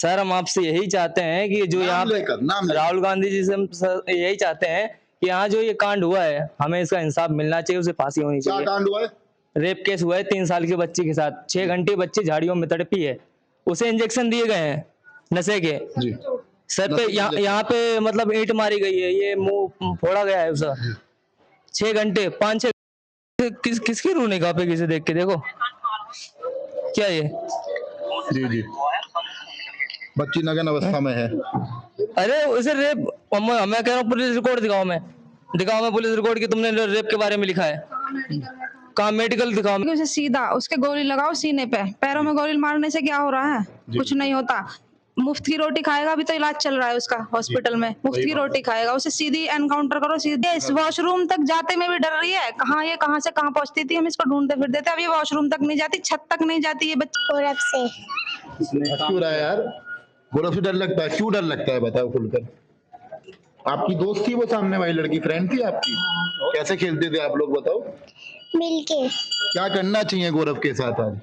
Sir हम आपसे यही चाहते हैं कि जो यहाँ पे राहुल गांधी जी से हम यही चाहते हैं कि यहाँ जो ये कांड हुआ है हमें इसका इंसाफ मिलना चाहिए, उसे फांसी होनी चाहिए। क्या कांड हुआ है? रेप केस हुआ है 3 साल की बच्ची के साथ। 6 घंटे बच्ची झाड़ियों में तड़पी है, उसे इंजेक्शन दिए गए हैं नशे के जी। सर पे। यहाँ पे मतलब ईंट मारी गई है, ये मुंह फोड़ा गया है उसका। 6 घंटे 5-6 किसकी रूह निगाह पे किसे देख के देखो क्या ये। जी जी, बच्ची नग्न अवस्था में है। अरे उसे रेप, मैं कह रहा हूँ पुलिस रिकॉर्ड दिखाओ, मैं पुलिस रिकॉर्ड की तुमने रेप के बारे में लिखा है। कहाँ मेडिकल दिखाओ। उसे सीधा उसके गोली लगाओ सीने पे, पैरों में गोली मारने से क्या हो रहा है? कुछ नहीं होता। मुफ्त की रोटी खाएगा, अभी तो इलाज चल रहा है उसका हॉस्पिटल में, मुफ्त की रोटी खाएगा। उसे सीधी एनकाउंटर करो, सीधे। इस वॉशरूम तक जाते में भी डर रही है, कहाँ से कहाँ पहुंचती थी, हम इसको ढूंढते फिरते थे। अब ये वॉशरूम तक नहीं जाती, छत तक नहीं जाती ये बच्ची। गौरव से क्यों रहा है यार? गौरव से डर लगता है? क्यों डर लगता है बताओ खुलकर। आपकी दोस्त थी वो, सामने वाली लड़की फ्रेंड थी आपकी? कैसे खेलते थे आप लोग बताओ? मिलके। क्या करना चाहिए गौरव के साथ आज?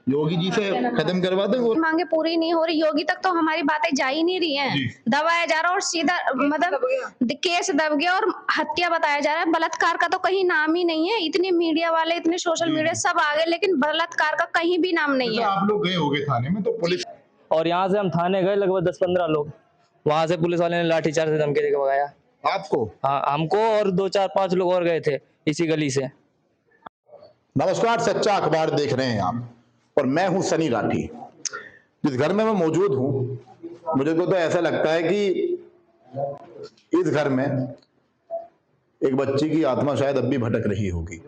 योगी जी से खत्म करवा दें। मांगे पूरी नहीं हो रही, योगी तक तो हमारी बातें जा ही नहीं रही हैं। दबाया जा रहा है और सीधा मतलब केस दब गया और हत्या बताया जा रहा है। बलात्कार का तो कहीं नाम ही नहीं है। इतने मीडिया वाले, इतने सोशल मीडिया सब आ गए, लेकिन बलात्कार का कहीं भी नाम नहीं है। आप लोग गए होंगे थाने में तो पुलिस, और यहाँ से हम थाने गए लगभग 10-15 लोग, वहां से पुलिस वाले ने लाठीचार्ज से धमकी देकर भगाया आपको? हाँ, हमको और 2-4-5 लोग और गए थे इसी गली से। नमस्कार, सच्चा अखबार देख रहे हैं आप और मैं हूं सनी राठी। जिस घर में मैं मौजूद हूं, मुझे तो ऐसा लगता है कि इस घर में एक बच्ची की आत्मा शायद अब भी भटक रही होगी।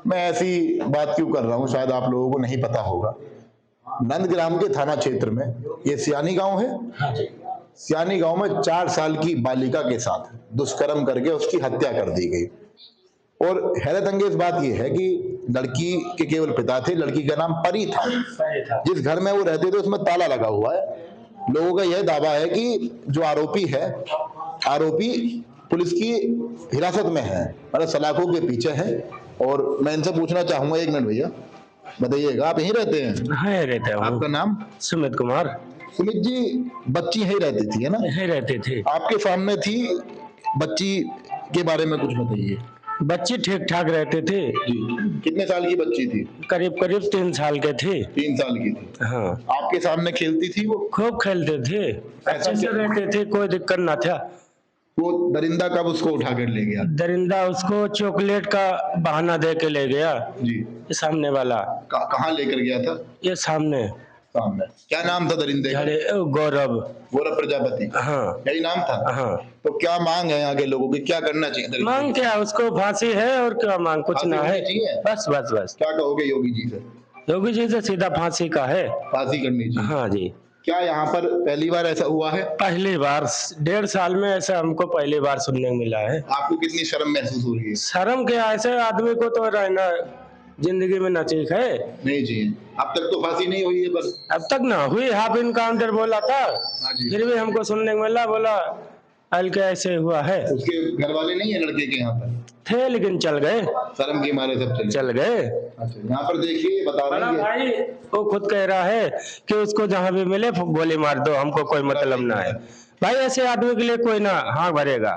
मैं ऐसी बात क्यों कर रहा हूं, शायद आप लोगों को नहीं पता होगा। नंदग्राम के थाना क्षेत्र में, ये सियानी गांव है, सियानी गांव में 4 साल की बालिका के साथ दुष्कर्म करके उसकी हत्या कर दी गई। और हैरत अंगेज बात यह है कि लड़की के केवल पिता थे, लड़की का नाम परी था। जिस घर में वो रहते थे उसमें ताला लगा हुआ है। लोगों का यह दावा है कि जो आरोपी है, आरोपी पुलिस की हिरासत में है, मतलब सलाखों के पीछे है। और मैं इनसे पूछना चाहूंगा, 1 मिनट भैया बताइएगा, आप यहीं रहते हैं? हाँ रहते हैं। आपका नाम? सुमित कुमार। सुमित जी, बच्ची यहीं रहती थी है ना? यहीं रहती थी। आपके सामने थी, बच्ची के बारे में कुछ बताइए। बच्ची ठीक ठाक रहते थे जी। कितने साल की बच्ची थी? करीब 3 साल के थे। 3 साल की थी। हाँ। आपके सामने खेलती थी वो? खूब खेलते थे, अच्छे से रहते थे, कोई दिक्कत ना था। वो दरिंदा कब उसको उठा कर ले गया? दरिंदा उसको चॉकलेट का बहाना दे के ले गया जी। ये सामने वाला। कहाँ लेकर गया था? ये सामने। क्या नाम था दरिंदे का? गौरव प्रजापति। हाँ, यही नाम था। हाँ। तो क्या मांग है यहाँ के लोगों की, क्या करना चाहिए? मांग क्या, उसको फांसी है और क्या मांग, कुछ ना है। बस बस बस। क्या कहोगे योगी जी से? योगी जी से सीधा फांसी का है, फांसी करनी चाहिए। हाँ जी। क्या यहाँ पर पहली बार ऐसा हुआ है? पहली बार, 1.5 साल में ऐसा हमको पहली बार सुनने को मिला है। आपको कितनी शर्म महसूस हो रही है? शर्म क्या, ऐसे आदमी को तो रहना जिंदगी में न ठीक है। नहीं जी, अब तक तो फांसी नहीं हुई है। बस अब तक ना हुई, हाफ इनकाउंटर बोला था, फिर भी हमको सुनने को मिला, बोला हल्के ऐसे हुआ है। उसके घर वाले नहीं है लड़के के यहाँ पर? थे लेकिन चल गए, शर्म के मारे सब चल गए। अच्छा, यहाँ पर देखिए बता रहे हैं भाई, वो खुद कह रहा है कि उसको जहाँ भी मिले गोली मार दो, हमको कोई मतलब ना है। भाई ऐसे आदमी के लिए कोई ना हाँ भरेगा।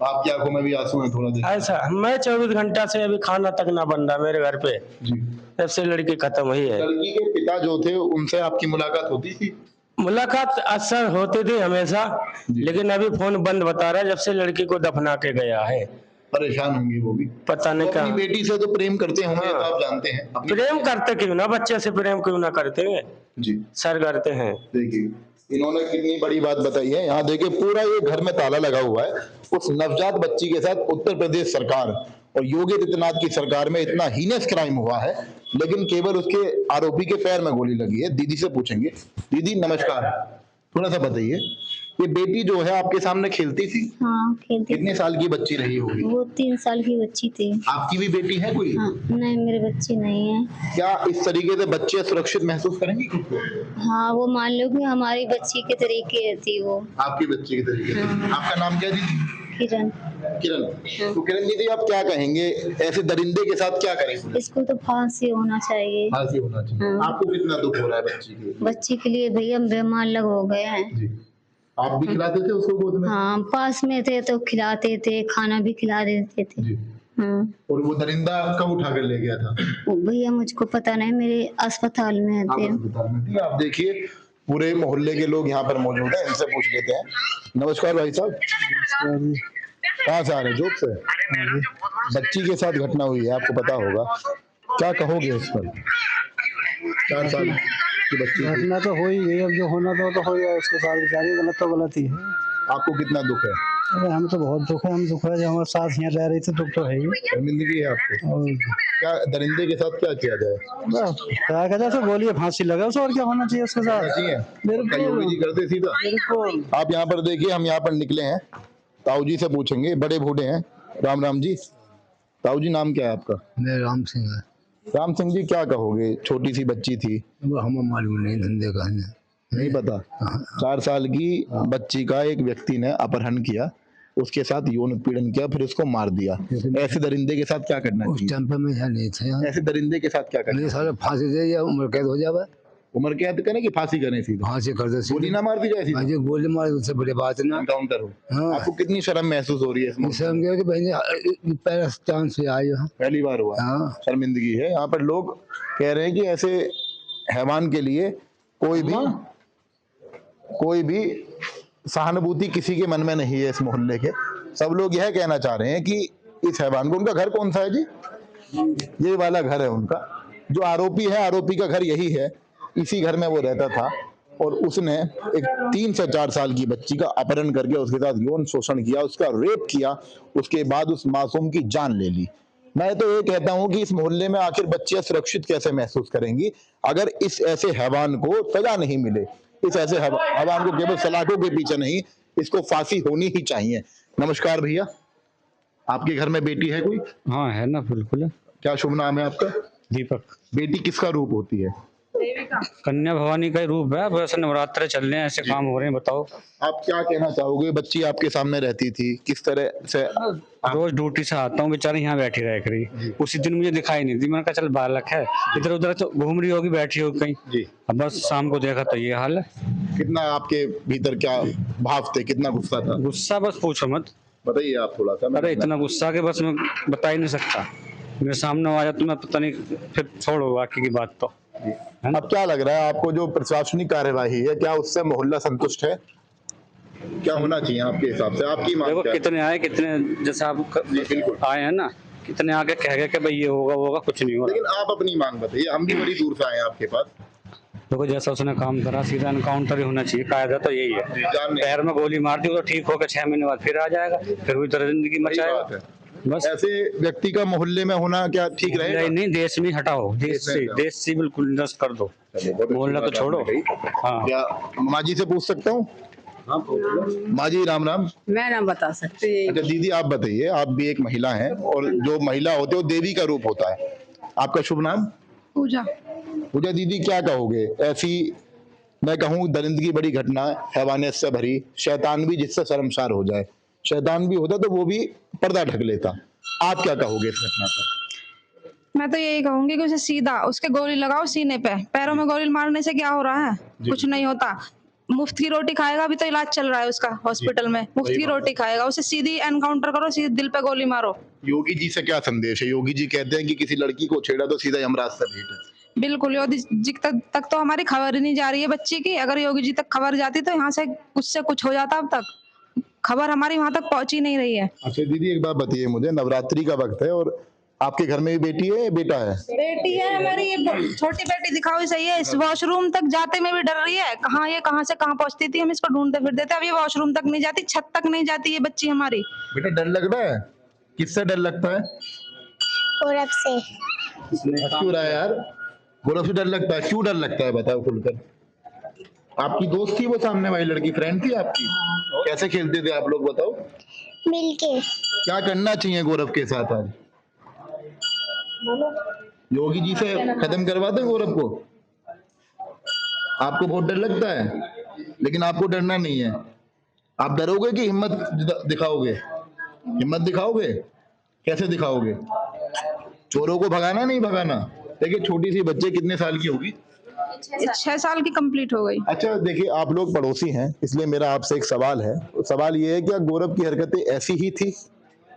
आपकी आंखों में भी आंसू है थोड़ा देखिए। ऐसा मैं 24 घंटा से अभी खाना तक ना बन रहा मेरे घर पे जी। जब से लड़की खत्म हुई है। लड़की के पिता जो थे उनसे आपकी मुलाकात होती थी? मुलाकात अक्सर होती थी हमेशा, लेकिन अभी फोन बंद बता रहा है जब से लड़की को दफना के गया है। परेशान होंगी वो भी, पता नहीं क्या। अपनी बेटी से तो प्रेम करते होंगे। हाँ। तो आप जानते हैं प्रेम करते क्यों ना, बच्चे से प्रेम क्यों ना करते हैं जी, सर करते हैं। देखिए इन्होंने कितनी बड़ी बात बताई है। यहाँ देखिए पूरा ये घर में ताला लगा हुआ है। उस नवजात बच्ची के साथ उत्तर प्रदेश सरकार और योगी आदित्यनाथ की सरकार में इतना हीनस क्राइम हुआ है, लेकिन केवल उसके आरोपी के पैर में गोली लगी है। दीदी से पूछेंगे। दीदी नमस्कार, थोड़ा सा बताइए, ये बेटी जो है आपके सामने खेलती थी? हाँ खेलती। कितने साल की बच्ची रही होगी? वो 3 साल की बच्ची थी। आपकी भी बेटी है कोई? हाँ, नहीं मेरे बच्चे नहीं है। क्या इस तरीके से बच्चे सुरक्षित महसूस करेंगे खुद को? हाँ वो मान लो कि हमारी बच्ची के तरीके थी वो। आपकी बच्ची के तरीके? आपका नाम क्या दीदी? किरण। किरण। तो किरण दीदी आप क्या कहेंगे, ऐसे दरिंदे के साथ क्या करें? इसको तो फांसी होना चाहिए। फांसी होना चाहिए। हाँ। आपको कितना दुख हो रहा है बच्ची के लिए? बच्ची के लिए भैया बीमार लग हो गए हैं। जी। आप भी खिलाते थे उसको गोद में? हाँ, पास में थे तो खिलाते थे, खाना भी खिला देते थे। जी। हाँ। और वो दरिंदा कब उठा कर ले गया था? भैया मुझको पता नहीं, मेरे अस्पताल में थे। आप देखिए पूरे मोहल्ले के लोग यहाँ पर मौजूद हैं, इनसे पूछ लेते हैं। नमस्कार भाई साहब, कहाँ से आ रहे हैं? जोक से। बच्ची के साथ घटना हुई है, आपको पता होगा, क्या कहोगे इस पर? 4 साल की बच्ची थी। घटना तो हो ही गई, अब जो होना था तो हो गया उसके साथ, बेचारी गलत तो गलत ही है। आपको कितना दुख है? अरे हम तो बहुत दुख है, हम दुख है जो हमारे साथ यहाँ रह रही थी, दुख तो है ही। शर्मिंदगी है आपको? और क्या दरिंदे के साथ क्या किया जाए? बस क्या कहते थे, बोलिए फांसी लगा उसे, और क्या होना चाहिए उसके साथ। क्या योगी जी करते सीधा? बिल्कुल। आप यहाँ पर देखिए, हम यहाँ पर निकले हैं, ताऊ जी से पूछेंगे, बड़े बूढ़े हैं। राम राम जी। ताऊ जी नाम क्या है आपका? मेरा राम सिंह है। राम सिंह जी क्या कहोगे, छोटी सी बच्ची थी? वो हमें मालूम नहीं, धंधे का है। नहीं पता? 4 साल की बच्ची का एक व्यक्ति ने अपहरण किया, उसके साथ यौन उत्पीड़न किया, फिर उसको मार दिया। ऐसे दरिंदे के साथ क्या करना उस चाहिए? टाइम पे मैं यहाँ नहीं था। ऐसे दरिंदे के साथ क्या करना? मेरे सारे फांसी दे या उम्र कैद हो जावे। उम्र कैद करें कि फांसी करें सीधा? फांसी कर दे। गोली ना मार दी जाए सीधा? हाँ जी, गोली मार उससे बड़ी बात ना। एनकाउंटर हो। हाँ। आपको कितनी शर्म महसूस हो रही है इसमें? शर्म की बहन पहले चांस से आई है। पहली बार हुआ? हाँ। शर्मिंदगी है। यहाँ पर लोग कह रहे हैं कि ऐसे हैवान के लिए कोई भी सहानुभूति किसी के मन में नहीं है। इस मोहल्ले के सब लोग यह कहना चाह रहे हैं कि इस हैवान को, उनका घर कौन सा है जी? ये वाला घर है उनका। जो आरोपी है, आरोपी का घर यही है, इसी घर में वो रहता था, और उसने एक 3 से 4 साल की बच्ची का अपहरण करके उसके साथ यौन शोषण किया, उसका रेप किया, उसके बाद उस मासूम की जान ले ली। मैं तो ये कहता हूं कि इस मोहल्ले में आखिर बच्चियां सुरक्षित कैसे महसूस करेंगी अगर इस ऐसे हैवान को सजा नहीं मिले। इस ऐसे हैवान को केवल सलाखों के पीछे नहीं, इसको फांसी होनी ही चाहिए। नमस्कार भैया, आपके घर में बेटी है कोई? हाँ है ना, बिल्कुल है। क्या शुभ नाम है आपका? दीपक। बेटी किसका रूप होती है? कन्या भवानी का ही रूप है। वैसे नवरात्र चल रहे हैं, ऐसे काम हो रहे हैं, बताओ आप क्या कहना चाहोगे? बच्ची आपके सामने रहती थी, किस तरह से? रोज ड्यूटी से आता हूँ, बेचारी यहाँ बैठी रह करी। उसी दिन मुझे दिखाई नहीं दी, मैंने कहा चल बालक है, इधर उधर तो घूम रही होगी, बैठी होगी कहीं जी। अब बस शाम को देखा तो ये हाल है। कितना आपके भीतर क्या भाव थे, कितना गुस्सा था? गुस्सा बस पूछो मत, बताइए आप थोड़ा सा। अरे इतना गुस्सा के बस मैं बता ही नहीं सकता। मेरे सामने आ जाए तो मैं पता नहीं, फिर छोड़ो बाकी की बात तो। अब क्या लग रहा है आपको, जो प्रशासनिक कार्यवाही है, क्या उससे मोहल्ला संतुष्ट है? क्या होना चाहिए आपके हिसाब से? आपकी मांग देखो क्या है? कितने आए, कितने जैसे आप बिल्कुल आए हैं ना, कितने आगे कह गए कि भाई ये होगा वो होगा, कुछ नहीं हो रहा। लेकिन आप अपनी मांग बताइए, हम भी बड़ी दूर से आए हैं आपके पास। देखो जैसा उसने काम करा, सीधा एनकाउंटर ही होना चाहिए, कायदा तो यही है। जान नहीं। पैर में गोली मार दी तो ठीक होगा, 6 महीने बाद फिर आ जाएगा, फिर वही तरह जिंदगी सही बात मचाएगा। है। बस ऐसे व्यक्ति का मोहल्ले में होना क्या ठीक रहेगा? नहीं नहीं, देश में हटाओ, देश से बिल्कुल नष्ट कर दो, मोहल्ला तो छोड़ो। हाँ क्या माँ जी से पूछ सकता हूँ? माँ जी राम राम। मैं ना बता सकती। अच्छा दीदी आप बताइए, आप भी एक महिला हैं, और जो महिला होते हैं वो देवी का रूप होता है। आपका शुभ नाम? पूजा। पूजा दीदी क्या कहोगे, ऐसी मैं कहूँ दरिंदगी बड़ी घटना, हैवानियत से भरी, शैतान भी जिससे शर्मसार हो जाए, शैतान भी होता तो वो भी पर्दा ढक लेता। आप क्या कहोगे इस घटना पर? मैं तो यही कहूंगी कि उसे सीधा उसके गोली लगाओ सीने पे। पैरों में गोली मारने से क्या हो रहा है? कुछ नहीं होता। मुफ्त की रोटी खाएगा, अभी तो इलाज चल रहा है उसका हॉस्पिटल में। मुफ्त की रोटी खाएगा, उसे सीधी एनकाउंटर करो, सीधे दिल पे गोली मारो। योगी जी से क्या संदेश है? योगी जी कहते हैं कि किसी लड़की को छेड़ा तो सीधा यमराज से भेंट है। बिल्कुल, योगी जी तक तो हमारी खबर ही नहीं जा रही है बच्ची की। अगर योगी जी तक खबर जाती तो यहाँ से उससे कुछ हो जाता। अब तक खबर हमारी वहां तक पहुंची नहीं रही है। अच्छा दीदी एक बात बताइए मुझे, नवरात्रि का वक्त है और आपके घर में भी बेटी है, बेटा है? बेटी है हमारी, ये छोटी बेटी दिखाओ सही है। इस वॉशरूम तक जाते में भी डर रही है। कहाँ से कहाँ पहुंचती थी, हम इसको ढूंढते फिरते थे। अब ये वॉशरूम तक नहीं जाती, छत तक नहीं जाती ये बच्ची हमारी। बेटा डर लग रहा है? किससे डर लगता है? गौरव से। क्यों रहा है यार? गौरव से डर लगता है? क्यों डर लगता है बताओ खुलकर। आपकी दोस्त थी वो सामने वाली लड़की, फ्रेंड थी आपकी? कैसे खेलते थे आप लोग बताओ? मिलके। क्या करना चाहिए गौरव के साथ आज? योगी जी से खत्म करवा दें गौरव को? आपको बहुत डर लगता है, लेकिन आपको डरना नहीं है। आप डरोगे कि हिम्मत दिखाओगे? हिम्मत दिखाओगे? कैसे दिखाओगे? चोरों को भगाना नहीं भगाना? देखिए छोटी सी बच्चे कितने साल की होगी? 6 साल की कंप्लीट हो गई। अच्छा देखिए आप लोग पड़ोसी हैं, इसलिए मेरा आपसे एक सवाल है। सवाल ये है, क्या गौरव की हरकतें ऐसी ही थी?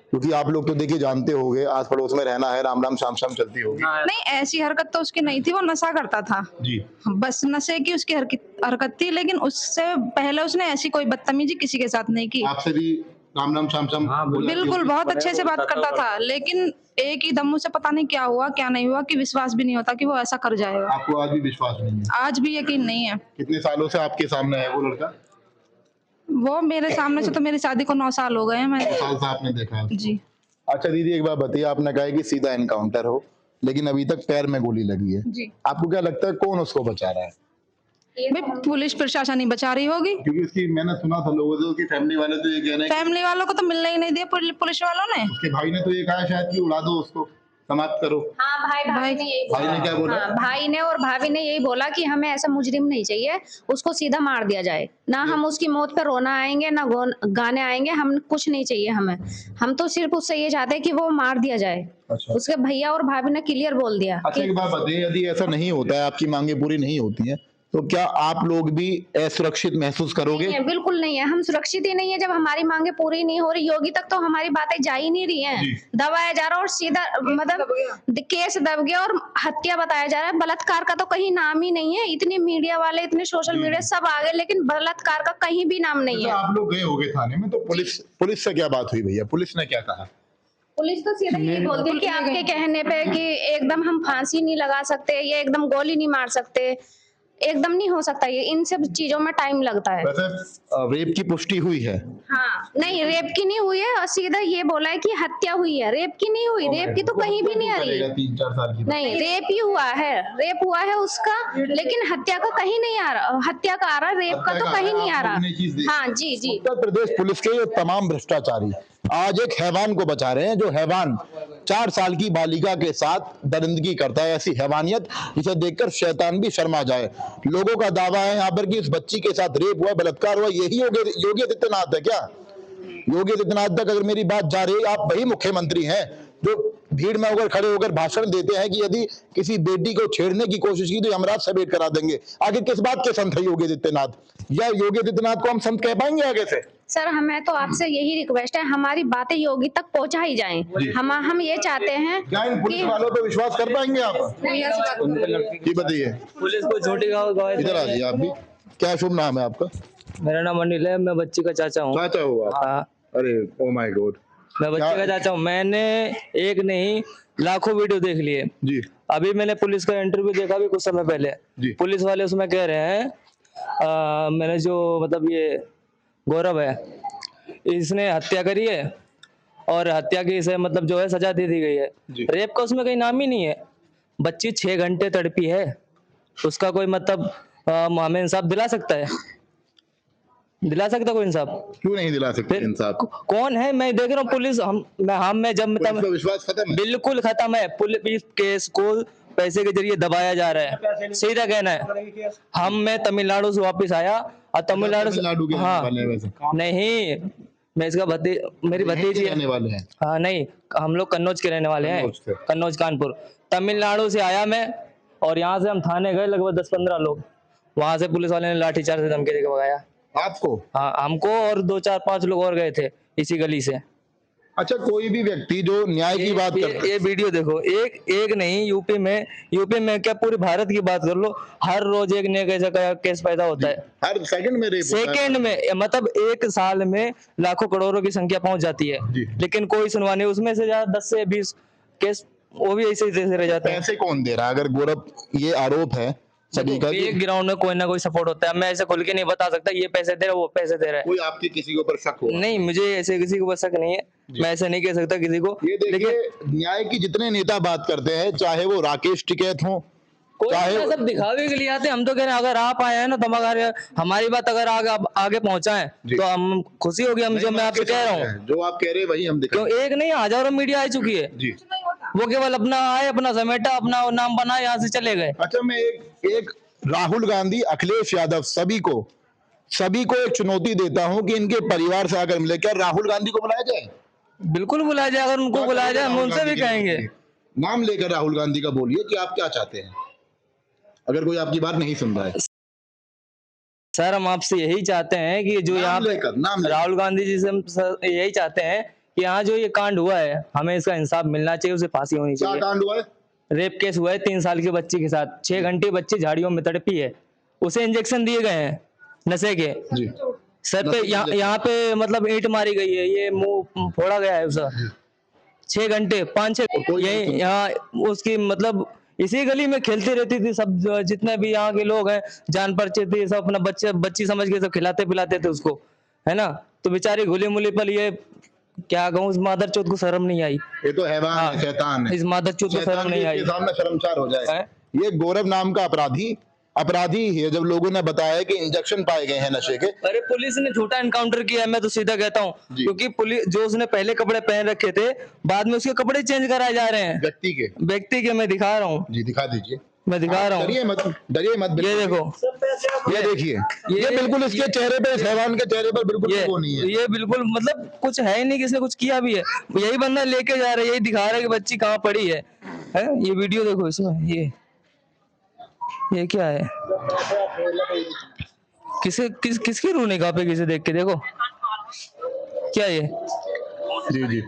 क्योंकि आप लोग तो देखिए जानते होंगे, आस पड़ोस में रहना है, राम राम शाम शाम चलती होगी। नहीं, ऐसी हरकत तो उसकी नहीं थी, वो नशा करता था जी। बस, नशे की उसकी हरकत थी, लेकिन उससे पहले उसने ऐसी कोई बदतमीजी किसी के साथ नहीं की। आपसे भी राम राम शाम शाम बिल्कुल, बहुत अच्छे से बात करता था, लेकिन एक ही दम से पता नहीं क्या हुआ क्या नहीं हुआ कि विश्वास भी नहीं होता कि वो ऐसा कर जाएगा। आपको आज भी विश्वास नहीं है? आज भी यकीन नहीं है। कितने सालों से आपके सामने है वो लड़का? वो मेरे सामने से तो मेरी शादी को 9 साल हो गए हैं। मैं साल से आपने देखा है? जी। अच्छा दीदी एक बात बताइए, आपने कहा कि सीधा एनकाउंटर हो, लेकिन अभी तक पैर में गोली लगी है। जी। आपको क्या लगता है कौन उसको बचा रहा है? भाई पुलिस प्रशासन ही बचा रही होगी, क्योंकि उसकी मैंने सुना था लोगों से, उसकी फैमिली वाले तो ये कह रहे हैं, फैमिली वालों को तो मिलने ही नहीं दिया पुलिस वालों ने। उसके भाई ने तो ये कहा शायद कि उड़ा दो उसको, समाप्त करो। हाँ भाई ने यही भाई ने क्या बोला? हाँ, भाई ने और भाभी ने यही बोला कि हमें ऐसा मुजरिम नहीं चाहिए, उसको सीधा मार दिया जाए। ना हम उसकी मौत पे रोना आएंगे ना गाने आएंगे, हम कुछ नहीं चाहिए हमें। हम तो सिर्फ उससे ये चाहते हैं कि वो मार दिया जाए। अच्छा। उसके भैया और भाभी ने क्लियर बोल दिया। अच्छा एक बात बताइए, यदि ऐसा नहीं होता है, आपकी मांगे पूरी नहीं होती हैं, तो क्या आप लोग भी असुरक्षित महसूस करोगे? नहीं है, बिल्कुल नहीं है, हम सुरक्षित ही नहीं है जब हमारी मांगे पूरी नहीं हो रही। योगी तक तो हमारी बातें जा ही नहीं रही हैं, दबाया जा रहा है और सीधा मतलब केस दब गया और हत्या बताया जा रहा है। बलात्कार का तो कहीं नाम ही नहीं है। इतने मीडिया वाले, इतने सोशल मीडिया सब आ गए, लेकिन बलात्कार का कहीं भी नाम नहीं है। आप लोग गए होगे थाने में, तो पुलिस से क्या बात हुई भैया? पुलिस ने क्या कहा? पुलिस तो सीधा यही बोलती है कि आपके कहने पे कि एकदम हम फांसी नहीं लगा सकते, ये एकदम गोली नहीं मार सकते, एकदम नहीं हो सकता। ये इन सब चीजों में टाइम लगता है। वैसे रेप की पुष्टि हुई है? हाँ, नहीं रेप की नहीं हुई है, और सीधा ये बोला है कि हत्या हुई है, रेप की नहीं हुई। रेप की तो कहीं भी नहीं आ रही है। 3-4 साल की नहीं, रेप ही हुआ है, रेप हुआ है उसका, लेकिन हत्या का कहीं नहीं आ रहा। हत्या का आ रहा, रेप का तो कहीं नहीं आ रहा। हाँ जी जी। उत्तर प्रदेश पुलिस के ये तमाम भ्रष्टाचारी आज एक हैवान को बचा रहे हैं, जो हैवान 4 साल की बालिका के साथ दरिंदगी करता है। ऐसी हैवानियत जिसे देखकर शैतान भी शर्मा जाए। लोगों का दावा है यहाँ पर कि इस बच्ची के साथ रेप हुआ, बलात्कार हुआ। यही योगी आदित्यनाथ है क्या? योगी आदित्यनाथ तक अगर मेरी बात जा रही है, आप वही मुख्यमंत्री हैं जो भीड़ में होकर खड़े होकर भाषण देते हैं कि यदि किसी बेटी को छेड़ने की कोशिश की तो यमराज समेट करा देंगे। आगे किस बात के संत है योगी आदित्यनाथ? या योगी आदित्यनाथ को हम संत कह पाएंगे आगे से? सर हमें तो आपसे यही रिक्वेस्ट है, हमारी बातें योगी तक पहुंचा ही जाएं। हम ये चाहते हैं। क्या इन पुलिस वालों पे विश्वास कर पाएंगे आप? जी बताइए। पुलिस को छोटी गवाही। इधर आ जाइए आप भी। क्या शुभ नाम है आपका? मेरा नाम अनिल है, मैं बच्ची का चाचा हूँ। चाचा हो आप? हाँ, अरे ओ माय गॉड। मैं बच्चे का चाचा हूँ। मैंने एक नहीं लाखों वीडियो देख लिए जी। अभी मैंने पुलिस का इंटरव्यू देखा भी कुछ समय पहले जी। पुलिस वाले उसमें कह रहे हैं मैंने जो मतलब ये गौरव है, इसने हत्या करी है और हत्या की इसे मतलब जो है सजा दे दी गई है। रेप का उसमें कहीं नाम ही नहीं है। बच्ची 6 घंटे तड़पी है, उसका कोई मतलब हमें इंसाफ दिला सकता है? दिला सकता कोई इंसाफ? क्यों नहीं दिला सकते इंसाफ? कौन है? मैं देख रहा हूँ पुलिस मैं जब विश्वास खत्म है? बिल्कुल खत्म है। पुलिस केस को पैसे के जरिए दबाया जा रहा है, सीधा कहना है। मैं तमिलनाडु से वापस आया और तमिलनाडु से हाँ नहीं, मैं इसका मेरी भतीजी रहने वाले हैं। हाँ नहीं, हम लोग कन्नौज के रहने वाले हैं, कन्नौज कानपुर। तमिलनाडु से आया मैं और यहाँ से हम थाने गए, लगभग 10-15 लोग। वहां से पुलिस वाले ने लाठीचार्ज से धमकी देकर भगाया आपको? हाँ, हमको और 2-4-5 लोग और गए थे इसी गली से। अच्छा, कोई भी व्यक्ति जो न्याय की बात करता है, ये वीडियो देखो, एक नहीं, यूपी में क्या पूरे भारत की बात कर लो, हर रोज एक नया कैसा केस पैदा होता है। हर सेकंड में रेप होता है। सेकंड में मतलब एक साल में लाखों करोड़ों की संख्या पहुंच जाती है, लेकिन कोई सुनवाई नहीं। उसमें से ज्यादा 10 से 20 केस वो भी ऐसे ही रह जाते हैं। पैसे कौन दे रहा है? अगर गौरव ये आरोप है सभी का, एक ग्राउंड में कोई ना कोई सपोर्ट होता है। मैं ऐसे खुल के नहीं बता सकता ये पैसे दे रहा है वो पैसे दे रहा है। कोई आपके किसी के ऊपर शक हो? नहीं, मुझे ऐसे किसी को शक नहीं है, मैं ऐसे नहीं कह सकता किसी को। ये देखिए, न्याय की जितने नेता बात करते हैं, चाहे वो राकेश टिकैत हो, चाहे सब दिखावे के लिए आते हैं। हम तो कह रहे हैं अगर आप आए हैं ना, तो अगर हमारी बात अगर आगे पहुंचाएं तो हम खुशी होगी। हम जो मैं आपसे कह रहा हूँ, जो आप कह रहे हैं वही हम दिखाएं। क्यों एक नहीं, हजारों मीडिया आ चुकी है जी। वो केवल अपना आए, अपना समेटा, अपना नाम बनाए, यहाँ से चले गए। अच्छा, मैं एक राहुल गांधी, अखिलेश यादव, सभी को एक चुनौती देता हूं कि इनके परिवार से आकर मिले। क्या राहुल गांधी को बुलाया जाए? बिल्कुल बुलाया जाए, अगर उनको बुलाया जाए हम उनसे भी कहेंगे। नाम लेकर राहुल गांधी का बोलिए कि आप क्या चाहते हैं, अगर कोई आपकी बात नहीं सुन रहा है। सर हम आपसे यही चाहते हैं कि जो यहाँ पे राहुल गांधी जी से हम यही चाहते हैं कि यहाँ जो ये कांड हुआ है हमें इसका इंसाफ मिलना चाहिए, उसे फांसी होनी क्या चाहिए। कांड हुआ है? रेप केस हुआ है 3 साल की बच्ची के साथ, 6 घंटे बच्ची झाड़ियों में तड़पी है, उसे इंजेक्शन दिए गए हैं नशे के। जी। सर पे यहाँ पे मतलब ईंट मारी गई है, ये मुंह फोड़ा गया है उसका। 6 घंटे 5-6 यही यहाँ उसकी मतलब इसी गली में खेलती रहती थी सब, जितने भी यहाँ के लोग हैं जान परिचय थे सब, अपना बच्ची समझ के सब खिलाते पिलाते थे उसको, है ना। तो बेचारी घुली मुली पर ये क्या कहूँ, इस मादर चौथ को शर्म नहीं आई। ये तो हैवान है, शैतान है। इस मादर चौथ को शर्म नहीं आई। इसके सामने शर्मसार हो जाए। ये गौरव नाम का अपराधी है, जब लोगों ने बताया कि इंजेक्शन पाए गए हैं नशे के। अरे पुलिस ने झूठा एनकाउंटर किया है, मैं तो सीधा कहता हूँ, क्योंकि पुलिस जो उसने पहले कपड़े पहन रखे थे बाद में उसके कपड़े चेंज कराए जा रहे हैं व्यक्ति के। मैं दिखा रहा हूँ जी, दिखा दीजिए। मैं दिखा रहा हूँ, डरिए मत। ये देखो, ये देखिए, ये बिल्कुल इसके चेहरे पे, इस हैवान के चेहरे पर बिल्कुल वो नहीं है। ये बिल्कुल मतलब कुछ है ही नहीं, किसने कुछ किया भी है। यही बंदा लेके जा रहा है, यही दिखा रहा है कि बच्ची कहाँ पड़ी है। ये वीडियो देखो इसमें, ये क्या है, किसकी रूह निगाह पे किसे देख के देखो क्या ये। जी,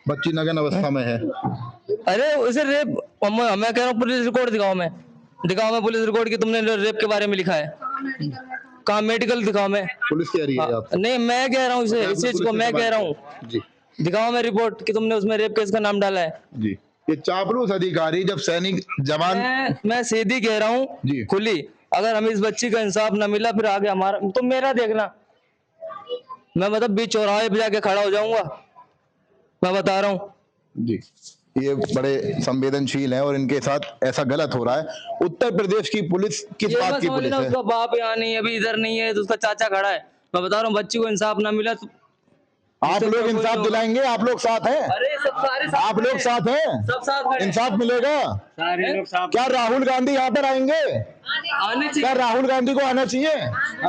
बच्ची नग्न अवस्था में है। अरे उसे रेप, मैं कह रहा हूँ पुलिस रिकॉर्ड दिखाओ मैं पुलिस रिकॉर्ड की तुमने रेप के बारे में लिखा है, कहाँ मेडिकल दिखाओ। मैं पुलिस कह रही है आपसे? नहीं मैं कह रहा हूँ इस चीज को, मैं कह रहा हूँ दिखाओ मैं रिपोर्ट कि तुमने उसमें रेप केस का नाम डाला है। जी, ये चापलूस अधिकारी जब सैनिक जवान, मैं सीधी कह रहा हूँ खुली, अगर हमें इस बच्ची का इंसाफ न मिला फिर आगे हमारा तो मेरा देखना, मैं मतलब बीच चौराहे पे जाके खड़ा हो जाऊंगा, मैं बता रहा हूँ। जी, ये बड़े संवेदनशील हैं और इनके साथ ऐसा गलत हो रहा है। उत्तर प्रदेश की पुलिस किस बात की पुलिस है? उसका बाप यहाँ नहीं है, अभी इधर नहीं है, तो उसका चाचा खड़ा है। मैं बता रहा हूँ बच्ची को इंसाफ ना मिला तो आप लोग इंसाफ दिलाएंगे, आप लोग साथ हैं। अरे सब सारे आप लोग साथ हैं, सब साथ इंसाफ मिलेगा। क्या राहुल गांधी यहाँ पर आएंगे? क्या राहुल गांधी को आना चाहिए?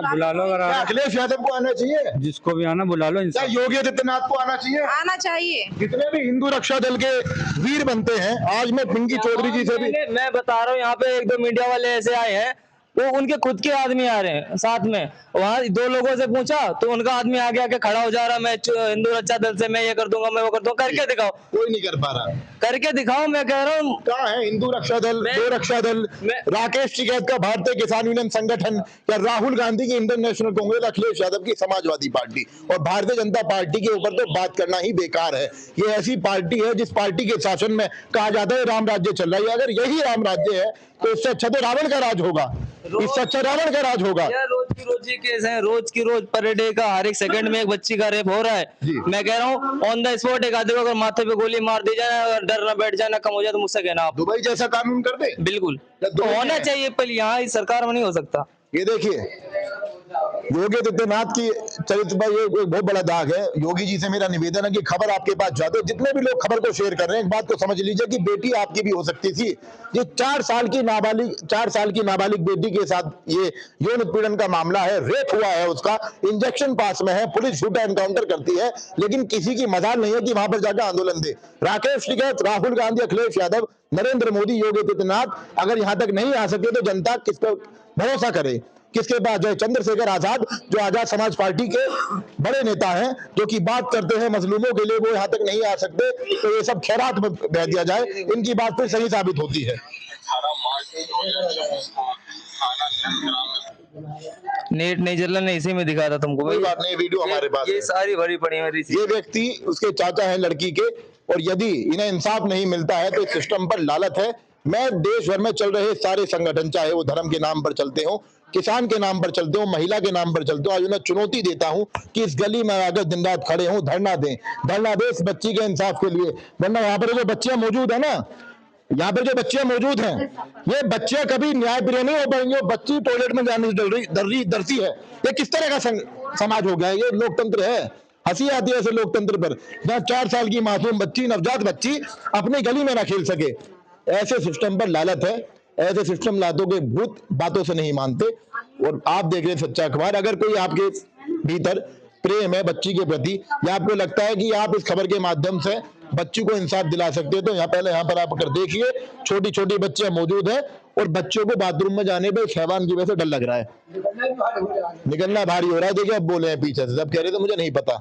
बुला लो, क्या अखिलेश यादव को आना चाहिए? जिसको भी आना बुला लो। क्या योगी आदित्यनाथ को आना चाहिए? आना चाहिए। जितने भी हिंदू रक्षा दल के वीर बनते हैं, आज मैं पिंकी चौधरी जी से भी मैं बता रहा हूँ, यहाँ पे 1-2 मीडिया वाले ऐसे आए हैं, वो उनके खुद के आदमी आ रहे हैं साथ में, वहाँ 2 लोगों से पूछा तो उनका आदमी आगे आके खड़ा हो जा रहा, मैं हिंदू रक्षा दल से मैं ये कर दूंगा, मैं वो कर दूंगा, करके दिखाओ। कोई नहीं कर पा रहा, करके दिखाओ, मैं कह रहा हूँ। कहाँ है हिंदू रक्षा दल, गो रक्षा दल, राकेश टिकैत का भारतीय किसान यूनियन संगठन, या राहुल गांधी की इंडियन नेशनल कांग्रेस, अखिलेश यादव की समाजवादी पार्टी और भारतीय जनता पार्टी के ऊपर तो बात करना ही बेकार है। ये ऐसी पार्टी है जिस पार्टी के शासन में कहा जाता है राम राज्य चल रहा है। अगर यही राम राज्य है तो इससे अच्छा तो रावण का राज होगा, इससे अच्छा रावण का राज होगा। रोज की रोजी केस है, रोज की रोज पर डे का हर एक सेकंड में एक बच्ची का रेप हो रहा है। मैं कह रहा हूँ ऑन द स्पॉट एक आदमी को अगर माथे पे गोली मार दी जाए, अगर डर ना बैठ जाए ना कम हो जाए, तो मुझसे कहना आप दुबई जैसा कानून कर दे। बिल्कुल तो होना चाहिए, पर यहाँ इस सरकार में नहीं हो सकता। ये देखिए योगी आदित्यनाथ की चरित्र पर ये बहुत बड़ा दाग है। योगी जी से मेरा निवेदन है कि खबर आपके पास जाते, जितने भी लोग खबर को शेयर कर रहे हैं, एक बात को समझ लीजिए कि बेटी आपकी भी हो सकती थी। ये 4 साल की नाबालिग बेटी के साथ ये यौन उत्पीड़न का मामला है, रेप हुआ है, उसका इंजेक्शन पास में है, पुलिस झूठा एनकाउंटर करती है, लेकिन किसी की मजाल नहीं है कि वहां पर जाकर आंदोलन दे। राकेश टिकैत, राहुल गांधी, अखिलेश यादव, नरेंद्र मोदी, योगी आदित्यनाथ अगर यहां तक नहीं आ सके तो जनता किस पर भरोसा करे, किसके पास जाए? चंद्रशेखर आजाद जो आजाद समाज पार्टी के बड़े नेता हैं, जो कि बात करते हैं मजलूमों के लिए, वो यहाँ तक नहीं आ सकते, तो ये सब खैरात में बह दिया जाए, इनकी बात फिर सही साबित होती है। नेट नहीं चल रहा, नहीं इसी में दिखा था तुमको। कोई बात नहीं, वीडियो हमारे पास ये सारी भरी पड़ी है। ये व्यक्ति उसके चाचा है लड़की के, और यदि इन्हें इंसाफ नहीं मिलता है तो इस सिस्टम पर लालच है। मैं देश भर में चल रहे सारे संगठन, चाहे वो धर्म के नाम पर चलते हो, किसान के नाम पर चलते हो, महिला के नाम पर चलते हो, आज उन्हें चुनौती देता हूं कि इस गली में आकर दिन रात खड़े हों, धरना दें इस बच्ची के इंसाफ के लिए। वरना यहाँ पर जो बच्चियां मौजूद है ना, यहाँ पर जो बच्चियां मौजूद हैं, ये बच्चियां कभी न्यायप्रिय नहीं हो पाएंगी। बच्ची टॉयलेट में जाने से डरती है। ये किस तरह का समाज हो गया है? ये लोकतंत्र है? हंसी आती है ऐसे लोकतंत्र पर, जहाँ 4 साल की मासूम बच्ची, नवजात बच्ची अपनी गली में ना खेल सके। ऐसे सिस्टम पर लालच है, ऐसे सिस्टम लातों के भूत बातों से नहीं मानते। और आप देख रहे हैं सच्चा अखबार। अगर कोई आपके भीतर प्रेम है बच्ची के प्रति, या आपको लगता है कि आप इस खबर के माध्यम से बच्ची को इंसाफ दिला सकते हैं? तो यहाँ पर आप अगर देखिए, छोटी छोटी बच्चियां मौजूद है और बच्चों को बाथरूम में जाने पर हैवान की वजह से डर लग रहा है, निकलना भारी हो रहा है। देखिए अब बोले हैं पीछे से, सब कह रहे थे मुझे नहीं पता।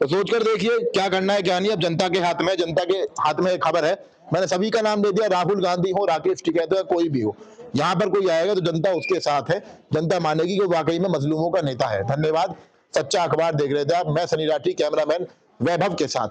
तो सोचकर देखिए क्या करना है क्या नहीं। अब जनता के हाथ में, जनता के हाथ में खबर है। मैंने सभी का नाम दे दिया, राहुल गांधी हो, राकेश टिकैत हो, कोई भी हो, यहाँ पर कोई आएगा तो जनता उसके साथ है। जनता मानेगी कि वाकई में मजलूमों का नेता है। धन्यवाद। सच्चा अखबार देख रहे थे आप, मैं सनी राठी, कैमरामैन वैभव के साथ।